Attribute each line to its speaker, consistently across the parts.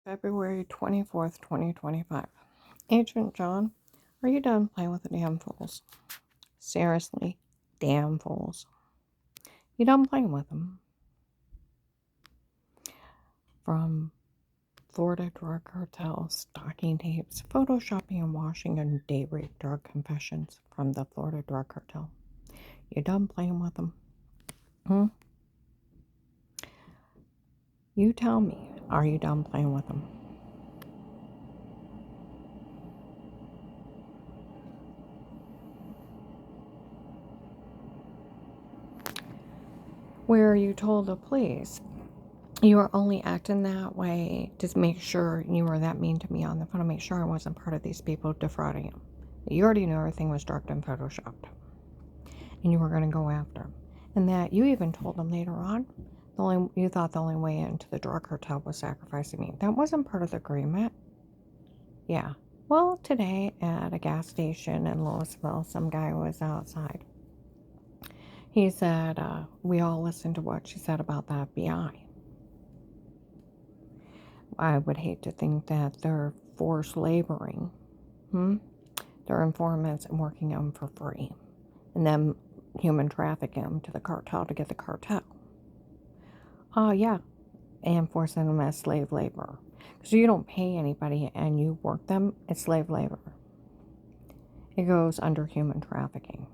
Speaker 1: February 24th, 2025. Agent John, are you done playing with the damn fools? Seriously, damn fools. You done playing with them? From Florida drug cartel, stalking tapes, photoshopping and washing, and date rape drug confessions from the Florida drug cartel. You done playing with them? You tell me, are you done playing with them? Where you told the police you were only acting that way to make sure you were that mean to me on the phone to make sure I wasn't part of these people defrauding him. You already knew everything was drugged and photoshopped, and you were going to go after him. And that you even told them later on, you thought the only way into the drug cartel was sacrificing me. That wasn't part of the agreement. Yeah. Well, today at a gas station in Louisville, some guy was outside. He said, we all listened to what she said about the FBI. I would hate to think that they're forced laboring. They're informants and working them for free. And then human trafficking them to the cartel to get the cartel. Oh, yeah. And forcing them as slave labor. Because you don't pay anybody and you work them, it's slave labor. It goes under human trafficking.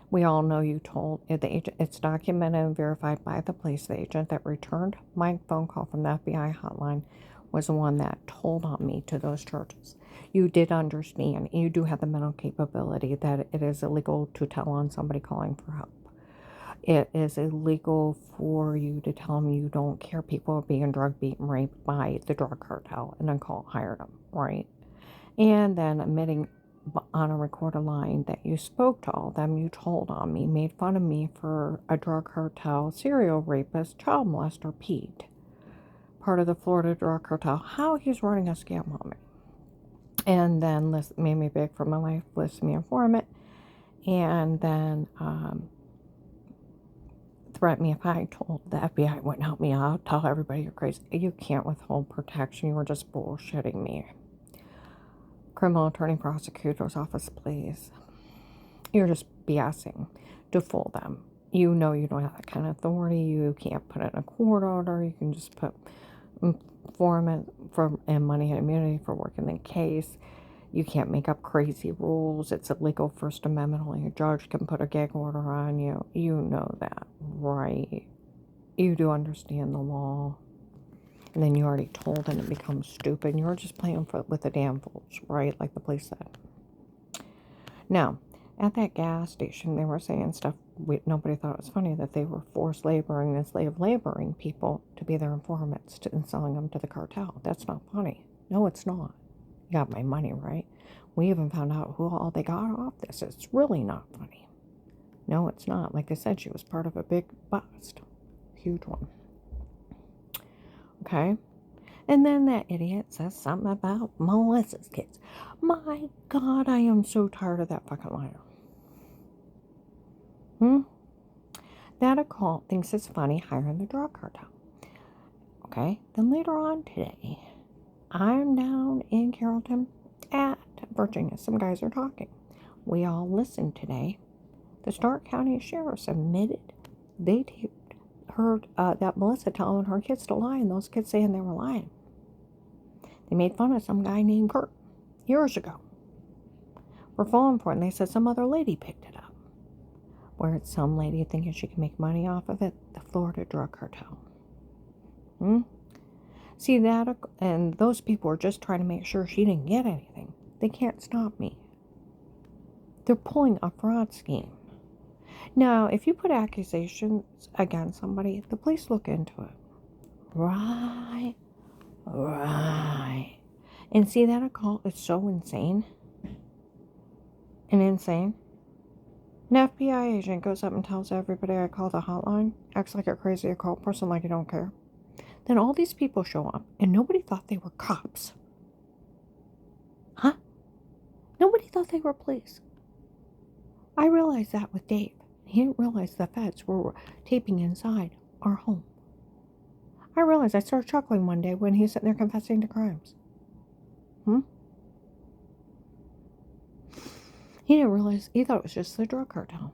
Speaker 1: We all know you told the agent, it's documented and verified by the police. The agent that returned my phone call from the FBI hotline was the one that told on me to those churches. You did understand, you do have the mental capability that it is illegal to tell on somebody calling for help. It is illegal for you to tell them you don't care people are being drugged, beaten, raped by the drug cartel and then hire them, right? And then admitting on a recorded line that you spoke to all of them, you told on me, made fun of me for a drug cartel, serial rapist, child molester, Pete, part of the Florida drug cartel, how he's running a scam on me. And then made me beg for my life, listed me informant, and then threatened me if I told the FBI wouldn't help me out, tell everybody you're crazy. You can't withhold protection. You were just bullshitting me. Criminal attorney prosecutor's office, please. You're just BSing to fool them. You know you don't have that kind of authority. You can't put it in a court order. You can just put informant and money and immunity for working the case. You can't make up crazy rules. It's illegal First Amendment. Only a judge can put a gag order on you. You know that, right? You do understand the law. And then you already told and it becomes stupid. You were just playing with the damn fools, right? Like the police said. Now, at that gas station, they were saying stuff nobody thought it was funny, that they were forced laboring and slave laboring people to be their informants and selling them to the cartel. That's not funny. No, it's not. You got my money, right? We even found out who all they got off this. It's really not funny. No, it's not. Like I said, she was part of a big bust. Huge one. Okay? And then that idiot says something about Melissa's kids. My God, I am so tired of that fucking liar. That occult thinks it's funny hiring the drug cartel. Okay? Then later on today, I'm down in Carrollton at Virginia. Some guys are talking. We all listened today. The Stark County Sheriff's admitted they heard that Melissa telling her kids to lie, and those kids saying they were lying. They made fun of some guy named Kurt years ago for falling for it, and they said some other lady picked it up. Where it's some lady thinking she can make money off of it, the Florida drug cartel. See that, and those people are just trying to make sure she didn't get anything. They can't stop me. They're pulling a fraud scheme. Now, if you put accusations against somebody, the police look into it. Right. And see, that occult is so insane. An FBI agent goes up and tells everybody I call the hotline, acts like a crazy occult person, like you don't care. Then all these people show up, and nobody thought they were cops. Huh? Nobody thought they were police. I realized that with Dave. He didn't realize the feds were taping inside our home. I I realized I started chuckling one day when he was sitting there confessing to crimes. He didn't realize, he thought it was just the drug cartel.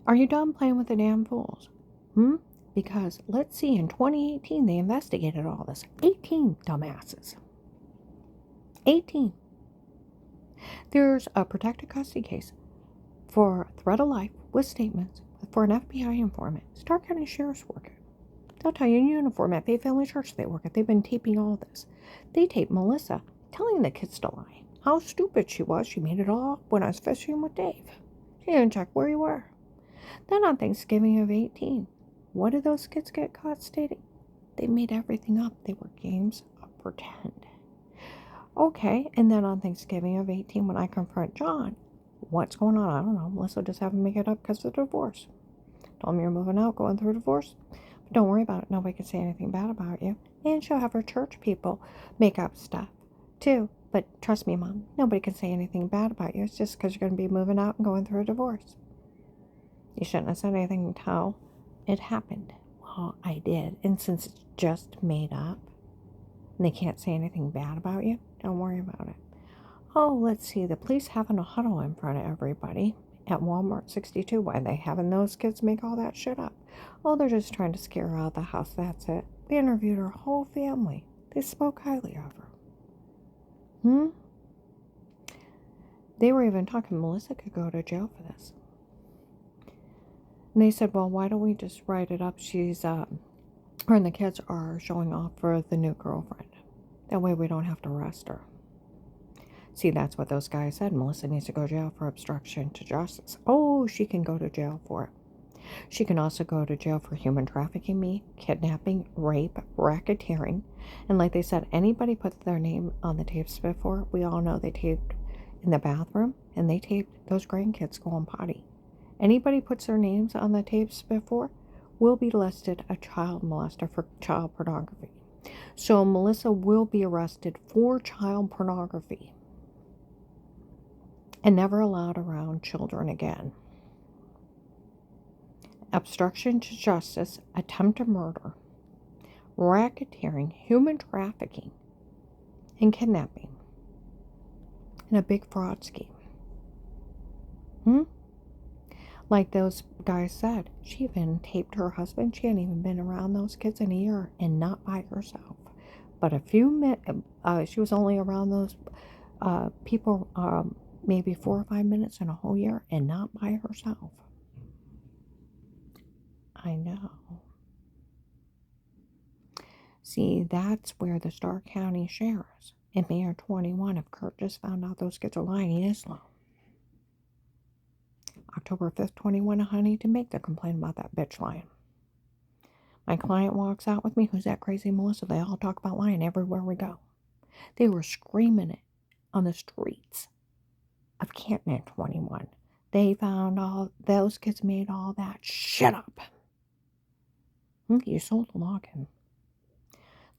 Speaker 1: Are you done playing with the damn fools? Because, let's see, in 2018, they investigated all this. 18 dumbasses. 18. There's a protected custody case for threat of life with statements for an FBI informant. Stark County Sheriff's working. They'll tell you in uniform at Faith Family Church they work at. They've been taping all this. They taped Melissa telling the kids to lie. How stupid she was. She made it all up when I was fishing with Dave. She didn't check where you were. Then on Thanksgiving of 18, what did those kids get caught stating? They made everything up. They were games of pretend. Okay, and then on Thanksgiving of 18, when I confront John, what's going on? I don't know. Melissa just having to make it up because of the divorce. Told me you're moving out, going through a divorce. But don't worry about it. Nobody can say anything bad about you. And she'll have her church people make up stuff, too. But trust me, Mom, nobody can say anything bad about you. It's just because you're going to be moving out and going through a divorce. You shouldn't have said anything until it happened. Well, I did. And since it's just made up, and they can't say anything bad about you, don't worry about it. Oh, let's see. The police having a huddle in front of everybody at Walmart 62. Why are they having those kids make all that shit up? Oh, they're just trying to scare her out of the house. That's it. They interviewed her whole family. They spoke highly of her. They were even talking Melissa could go to jail for this. And they said, well, why don't we just write it up? She's, her and the kids are showing off for the new girlfriend. That way we don't have to arrest her. See, that's what those guys said. Melissa needs to go to jail for obstruction to justice. Oh, she can go to jail for it. She can also go to jail for human trafficking, kidnapping, rape, racketeering. And like they said, anybody put their name on the tapes before, we all know they taped in the bathroom and they taped those grandkids going potty. Anybody puts their names on the tapes before will be listed a child molester for child pornography. So Melissa will be arrested for child pornography and never allowed around children again. Obstruction to justice, attempted murder, racketeering, human trafficking, and kidnapping. And a big fraud scheme. Like those guys said, she even taped her husband. She hadn't even been around those kids in a year and not by herself. But a few minutes, she was only around those people maybe 4 or 5 minutes in a whole year and not by herself. I know. See, that's where the Stark County sheriffs and Mayor 21 of Kurt just found out those kids are lying in Islam. October 5th, 21, honey, to make the complaint about that bitch lying. My client walks out with me. Who's that crazy Melissa? They all talk about lying everywhere we go. They were screaming it on the streets of Canton at 21. They found all those kids made all that shit up. You sold the login.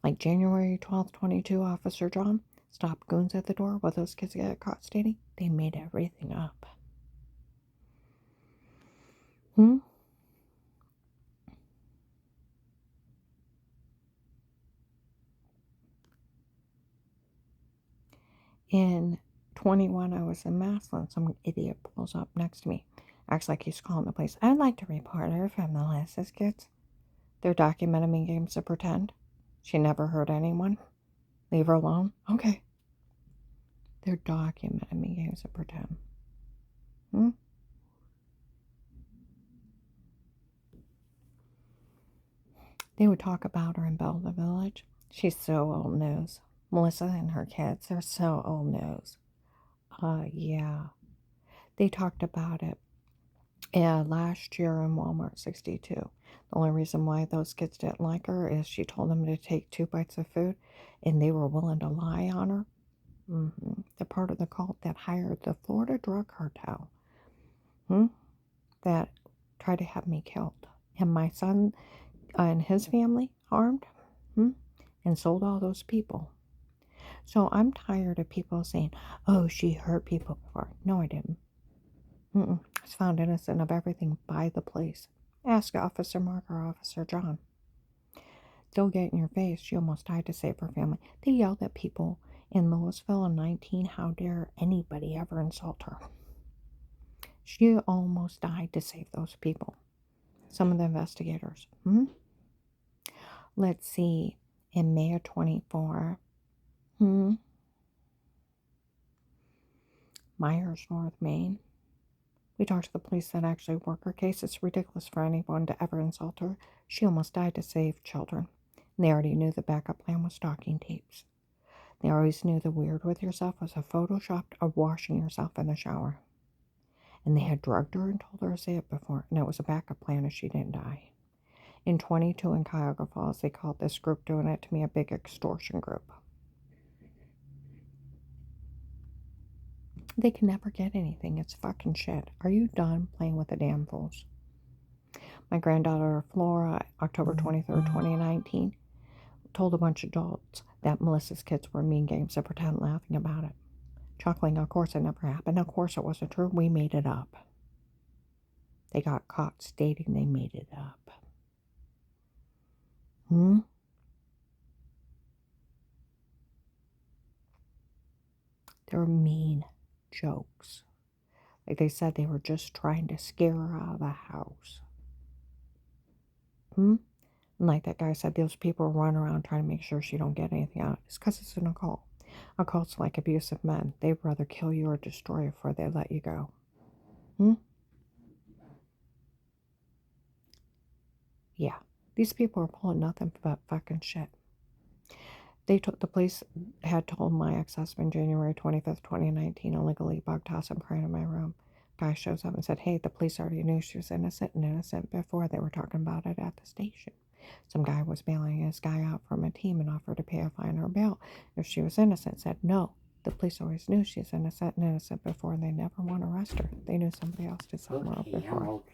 Speaker 1: Like January 12th, 22, Officer John stopped goons at the door while those kids got caught stating they made everything up. In 21, I was in Massillon. Some idiot pulls up next to me. Acts like he's calling the police. I'd like to report her from the Melissa's kids. They're documenting me games of pretend. She never hurt anyone. Leave her alone. Okay. They're documenting me games of pretend. They would talk about her in Belleville Village. She's so old news. Melissa and her kids, they're so old news. Yeah. They talked about it last year in Walmart 62. The only reason why those kids didn't like her is she told them to take 2 bites of food, and they were willing to lie on her. They're part of the cult that hired the Florida drug cartel that tried to have me killed. And my son and his family harmed and sold all those people. So I'm tired of people saying, oh, she hurt people before. No, I didn't. I was found innocent of everything by the police. Ask Officer Mark or Officer John. They'll get in your face. She almost died to save her family. They yelled at people in Louisville in 19. How dare anybody ever insult her? She almost died to save those people. Some of the investigators. Let's see. In May of 24. Myers, North Maine. We talked to the police that actually work her case. It's ridiculous for anyone to ever insult her. She almost died to save children. And they already knew the backup plan was stalking tapes. They always knew the weird with yourself was a photoshopped of washing yourself in the shower. And they had drugged her and told her to say it before. And it was a backup plan if she didn't die. In 22 in Cuyahoga Falls, they called this group doing it to me a big extortion group. They can never get anything. It's fucking shit. Are you done playing with the damn fools? My granddaughter Flora, October 23rd, 2019, told a bunch of adults that Melissa's kids were mean games and pretend laughing about it. Chuckling, of course it never happened. Of course it wasn't true. We made it up. They got caught stating they made it up. They're mean jokes. Like they said, they were just trying to scare her out of the house. And like that guy said, those people run around trying to make sure she don't get anything out. It's because it's an occult. Occults like abusive men. They'd rather kill you or destroy you before they let you go. Yeah. These people are pulling nothing but fucking shit. The police had told my ex-husband January 25th, 2019, illegally bug tossed and crying in my room. Guy shows up and said, hey, the police already knew she was innocent before they were talking about it at the station. Some guy was bailing his guy out from a team and offered to pay a fine or bail if she was innocent. Said no. The police always knew she's innocent before, and they never want to arrest her. They knew somebody else did something wrong before.